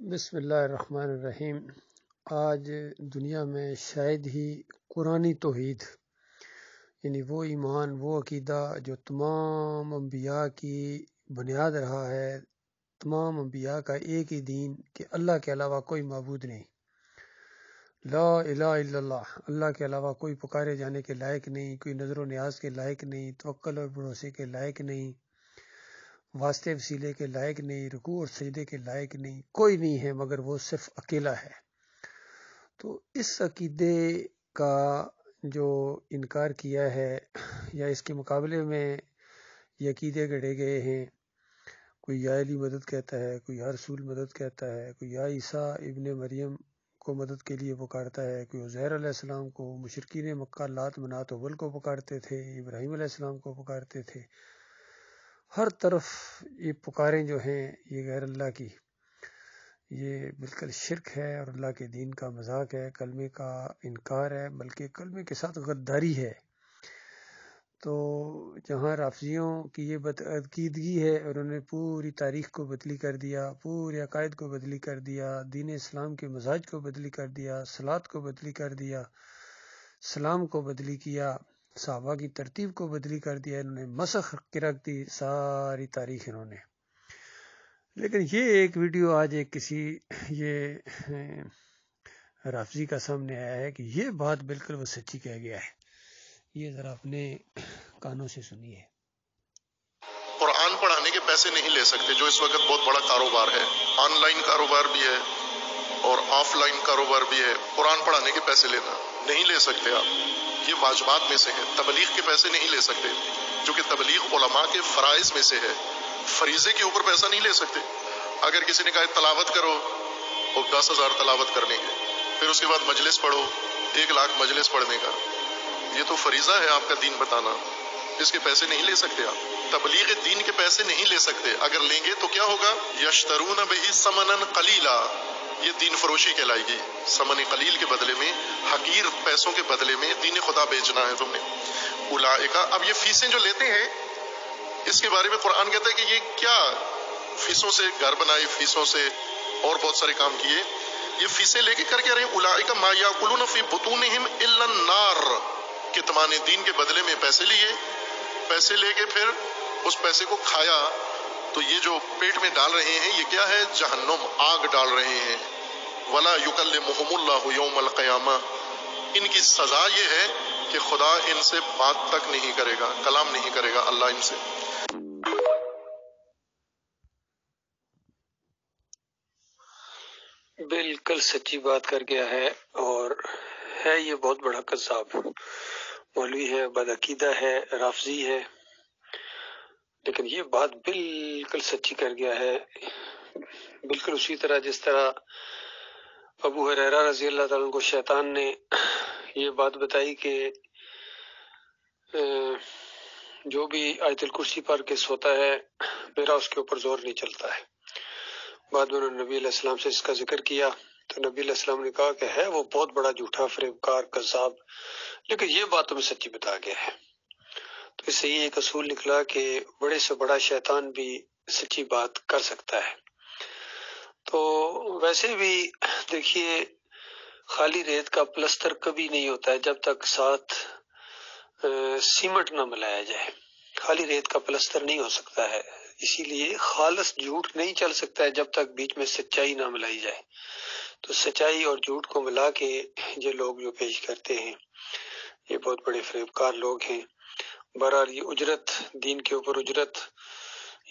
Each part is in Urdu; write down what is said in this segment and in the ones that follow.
بسم اللہ الرحمن الرحیم۔ آج دنیا میں شاید ہی قرآنی توحید یعنی وہ ایمان، وہ عقیدہ جو تمام انبیاء کی بنیاد رہا ہے، تمام انبیاء کا ایک ہی دین کہ اللہ کے علاوہ کوئی معبود نہیں، لا الہ الا اللہ، اللہ کے علاوہ کوئی پکارے جانے کے لائق نہیں، کوئی نظر و نیاز کے لائق نہیں، توکل اور بھروسے کے لائق نہیں، واسطے وسیلے کے لائق نہیں، رکوع اور سجدے کے لائق نہیں، کوئی نہیں ہے مگر وہ صرف اکیلا ہے۔ تو اس عقیدے کا جو انکار کیا ہے یا اس کے مقابلے میں یہ عقیدے گڑھے گئے ہیں، کوئی یا علی مدد کہتا ہے، کوئی یا رسول مدد کہتا ہے، کوئی یا عیسیٰ ابن مریم کو مدد کے لیے پکارتا ہے، کوئی عزیر علیہ السلام کو، مشرکین مکہ لات منات حبل کو پکارتے تھے، ابراہیم علیہ السلام کو پکارتے تھے۔ ہر طرف یہ پکاریں جو ہیں یہ غیر اللہ کی، یہ بالکل شرک ہے اور اللہ کے دین کا مذاق ہے، کلمے کا انکار ہے، بلکہ کلمے کے ساتھ غداری ہے۔ تو جہاں رافضیوں کی یہ بدعقیدگی ہے، انہوں نے پوری تاریخ کو بدلی کر دیا، پورے عقائد کو بدلی کر دیا، دین اسلام کے مزاج کو بدلی کر دیا، صلاۃ کو بدلی کر دیا، سلام کو بدلی کیا، صحابہ کی ترتیب کو بدلی کر دیا، انہوں نے مسخ کے رکھ دی ساری تاریخ انہوں نے۔ لیکن یہ ایک ویڈیو آج ایک کسی یہ رافضی کا سامنے آیا ہے کہ یہ بات بالکل وہ سچی کہہ گیا ہے، یہ ذرا اپنے کانوں سے سنیے۔ قرآن پڑھانے کے پیسے نہیں لے سکتے، جو اس وقت بہت بڑا کاروبار ہے، آن لائن کاروبار بھی ہے اور آف لائن کاروبار بھی ہے۔ قرآن پڑھانے کے پیسے لینا نہیں لے سکتے آپ، یہ واجبات میں سے ہے۔ تبلیغ کے پیسے نہیں لے سکتے، جو کہ تبلیغ علماء کے فرائض میں سے ہے۔ فریضے کے اوپر پیسہ نہیں لے سکتے۔ اگر کسی نے کہا تلاوت کرو اور 10,000 تلاوت کرنے کے، پھر اس کے بعد مجلس پڑھو 1,00,000 مجلس پڑھنے کا، یہ تو فریضہ ہے آپ کا دین بتانا، اس کے پیسے نہیں لے سکتے آپ۔ تبلیغ دین کے پیسے نہیں لے سکتے، اگر لیں گے تو کیا ہوگا؟ یشترون بہ ثمنا قلیلا، یہ دین فروشی کہلائے گی۔ ثمن قلیل کے بدلے میں، حقیر پیسوں کے بدلے میں دین خدا بیچنا ہے تم نے۔ اولئک، اب یہ فیسیں جو لیتے ہیں اس کے بارے میں قرآن کہتا ہے کہ یہ کیا فیسوں سے گھر بنائے، فیسوں سے اور بہت سارے کام کیے، یہ فیسیں لے کے کر کے رہے ہیں۔ اولئک ما یاکلون فی بطونہم الا النار، کہ تمہارے دین کے بدلے میں پیسے لیے، پیسے لے کے پھر اس پیسے کو کھایا، تو یہ جو پیٹ میں ڈال رہے ہیں یہ کیا ہے؟ جہنم، آگ ڈال رہے ہیں۔ ولا یکلمہم اللہ یوم القیامہ، ان کی سزا یہ ہے کہ خدا ان سے بات تک نہیں کرے گا، کلام نہیں کرے گا اللہ ان سے۔ بالکل سچی بات کر گیا ہے، اور ہے یہ بہت بڑا قذاب، مولوی ہے، بدعقیدہ ہے، رافضی ہے، لیکن یہ بات بالکل سچی کر گیا ہے۔ بالکل اسی طرح جس طرح ابو ہریرہ رضی اللہ تعالیٰ عنہ کو شیطان نے یہ بات بتائی کہ جو بھی آیت الکرسی پڑھ کے سوتا ہے میرا اس کے اوپر زور نہیں چلتا ہے۔ بعد میں انہوں نے نبی علیہ السلام سے اس کا ذکر کیا تو نبی علیہ السلام نے کہا کہ ہے وہ بہت بڑا جھوٹا، فریب کار، قذاب، لیکن یہ بات تمہیں سچی بتا گیا ہے۔ تو اس سے یہ ایک اصول نکلا کہ بڑے سے بڑا شیطان بھی سچی بات کر سکتا ہے۔ تو ویسے بھی دیکھیے، خالی ریت کا پلستر کبھی نہیں ہوتا ہے جب تک ساتھ سیمنٹ نہ ملایا جائے، خالی ریت کا پلستر نہیں ہو سکتا ہے۔ اسی لیے خالص جھوٹ نہیں چل سکتا ہے جب تک بیچ میں سچائی نہ ملائی جائے۔ تو سچائی اور جھوٹ کو ملا کے یہ لوگ جو پیش کرتے ہیں یہ بہت بڑے فریبکار لوگ ہیں۔ بہرحال یہ اجرت، دین کے اوپر اجرت،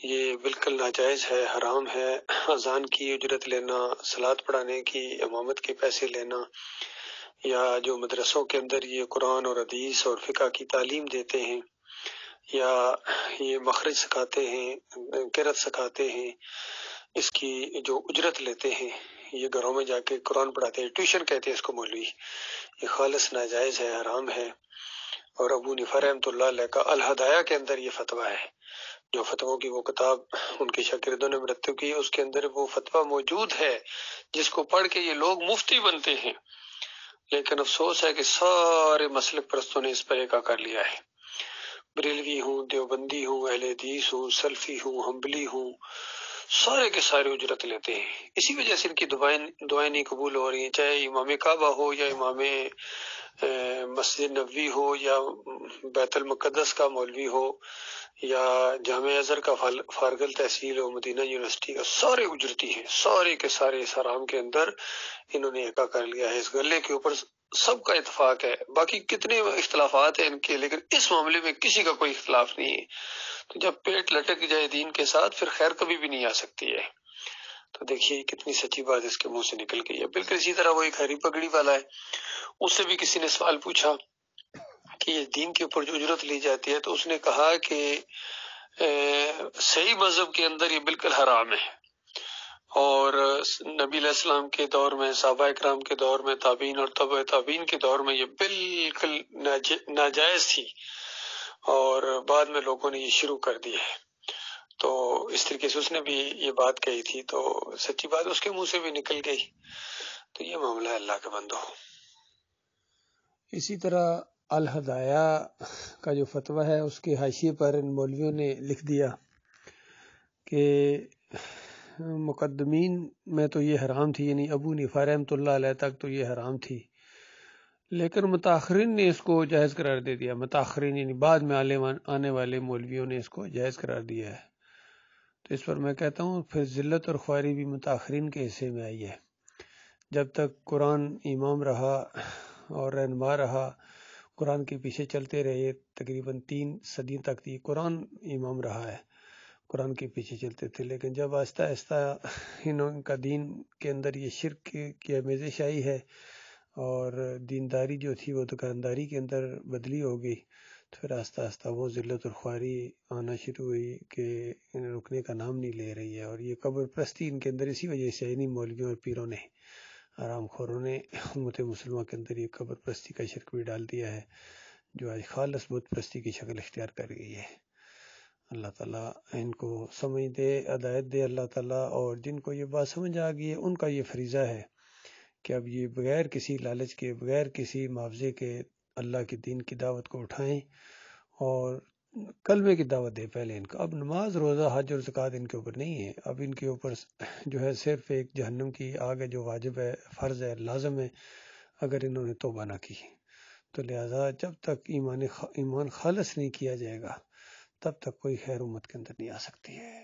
یہ بالکل ناجائز ہے، حرام ہے۔ اذان کی اجرت لینا، صلاۃ پڑھانے کی، امامت کے پیسے لینا، یا جو مدرسوں کے اندر یہ قرآن اور حدیث اور فقہ کی تعلیم دیتے ہیں، یا یہ مخرج سکھاتے ہیں، قرأت سکھاتے ہیں، اس کی جو اجرت لیتے ہیں، یہ گھروں میں جا کے قرآن پڑھاتے ہیں، ٹیوشن کہتے ہیں اس کو مولوی، یہ خالص ناجائز ہے، حرام ہے۔ اور ابو حنیفہ رحمۃ اللہ علیہ کا الہدایہ کے اندر یہ فتویٰ ہے، جو فتووں کی وہ کتاب ان کے شاگردوں نے مرتب کی، اس کے اندر وہ فتویٰ موجود ہے جس کو پڑھ کے یہ لوگ مفتی بنتے ہیں۔ لیکن افسوس ہے کہ سارے مسلک پرستوں نے اس پر ایکا کر لیا ہے۔ بریلوی ہوں، دیوبندی ہوں، اہل حدیث ہوں، سلفی ہوں، حنبلی ہوں، سارے کے سارے اجرت لیتے ہیں. اسی وجہ سے ان کی دعائیں نہیں قبول ہو رہی ہیں، چاہے امام کعبہ ہو یا امام مسجد نبوی ہو یا بیت المقدس کا مولوی ہو یا جامع ازہر کا فارغ التحصیل ہو، مدینہ یونیورسٹی کا، سارے اجرتی ہیں، سارے کے سارے اس حرام کے اندر انہوں نے ایکا کر لیا ہے. اس گلے کے اوپر سب کا اتفاق ہے. باقی کتنے اختلافات ہیں ان کے، لیکن اس معاملے میں کسی کا کوئی اختلاف نہیں ہے. تو جب پیٹ لٹک جائے دین کے ساتھ پھر خیر کبھی بھی نہیں آ سکتی ہے. تو دیکھیے کتنی سچی بات اس کے منہ سے نکل گئی ہے. بالکل اسی طرح وہ ایک ہری پگڑی والا ہے، اس سے بھی کسی نے سوال پوچھا کہ یہ دین کے اوپر جو اجرت لی جاتی ہے، تو اس نے کہا کہ صحیح مذہب کے اندر یہ بالکل حرام ہے، اور نبی علیہ السلام کے دور میں، صحابہ اکرام کے دور میں، تابعین اور تبع تابعین کے دور میں یہ بالکل ناجائز تھی، اور بعد میں لوگوں نے یہ شروع کر دی ہے. تو اس طریقے سے اس نے بھی یہ بات کہی تھی، تو سچی بات اس کے منہ سے بھی نکل گئی. تو یہ معاملہ ہے اللہ کے بندو. اسی طرح الہدایہ کا جو فتویٰ ہے اس کے حاشیے پر ان مولویوں نے لکھ دیا کہ مقدمین میں تو یہ حرام تھی، یعنی ابو حنیفہ رحمۃ اللہ علیہ تک تو یہ حرام تھی، لیکن متاخرین نے اس کو جائز قرار دے دیا. متاخرین یعنی بعد میں آنے والے مولویوں نے اس کو جائز قرار دیا ہے. تو اس پر میں کہتا ہوں پھر ذلت اور خواری بھی متاخرین کے حصے میں آئی ہے. جب تک قرآن امام رہا اور رہنما رہا، قرآن کے پیچھے چلتے رہے، تقریباً 3 صدی تک یہ قرآن امام رہا ہے، قرآن کے پیچھے چلتے تھے. لیکن جب آہستہ آہستہ ان کا دین کے اندر یہ شرک کی آمیزش آئی ہے اور دینداری جو تھی وہ دکانداری کے اندر بدلی ہو گئی، تو پھر آہستہ آہستہ وہ ذلت اور خواری آنا شروع ہوئی کہ انہیں رکنے کا نام نہیں لے رہی ہے. اور یہ قبر پرستی ان کے اندر اسی وجہ سے ہے، نہیں مولویوں اور پیروں نے، آرام خوروں نے امت مسلمہ کے اندر یہ قبر پرستی کا شرک بھی ڈال دیا ہے، جو آج خالص بت پرستی کی شکل اختیار کر گئی ہے. اللہ تعالیٰ ان کو سمجھ دے، ہدایت دے اللہ تعالیٰ. اور جن کو یہ بات سمجھ آ گئی ہے ان کا یہ فریضہ ہے کہ اب یہ بغیر کسی لالچ کے، بغیر کسی معاوضے کے اللہ کے دین کی دعوت کو اٹھائیں اور کلمے کی دعوت دے. پہلے ان کا اب نماز، روزہ، حج اور زکوٰۃ ان کے اوپر نہیں ہے، اب ان کے اوپر جو ہے صرف ایک جہنم کی آگ ہے جو واجب ہے، فرض ہے، لازم ہے اگر انہوں نے توبہ نہ کی. تو لہٰذا جب تک ایمان خالص نہیں کیا جائے گا تب تک کوئی خیر امت کے اندر نہیں آ سکتی ہے.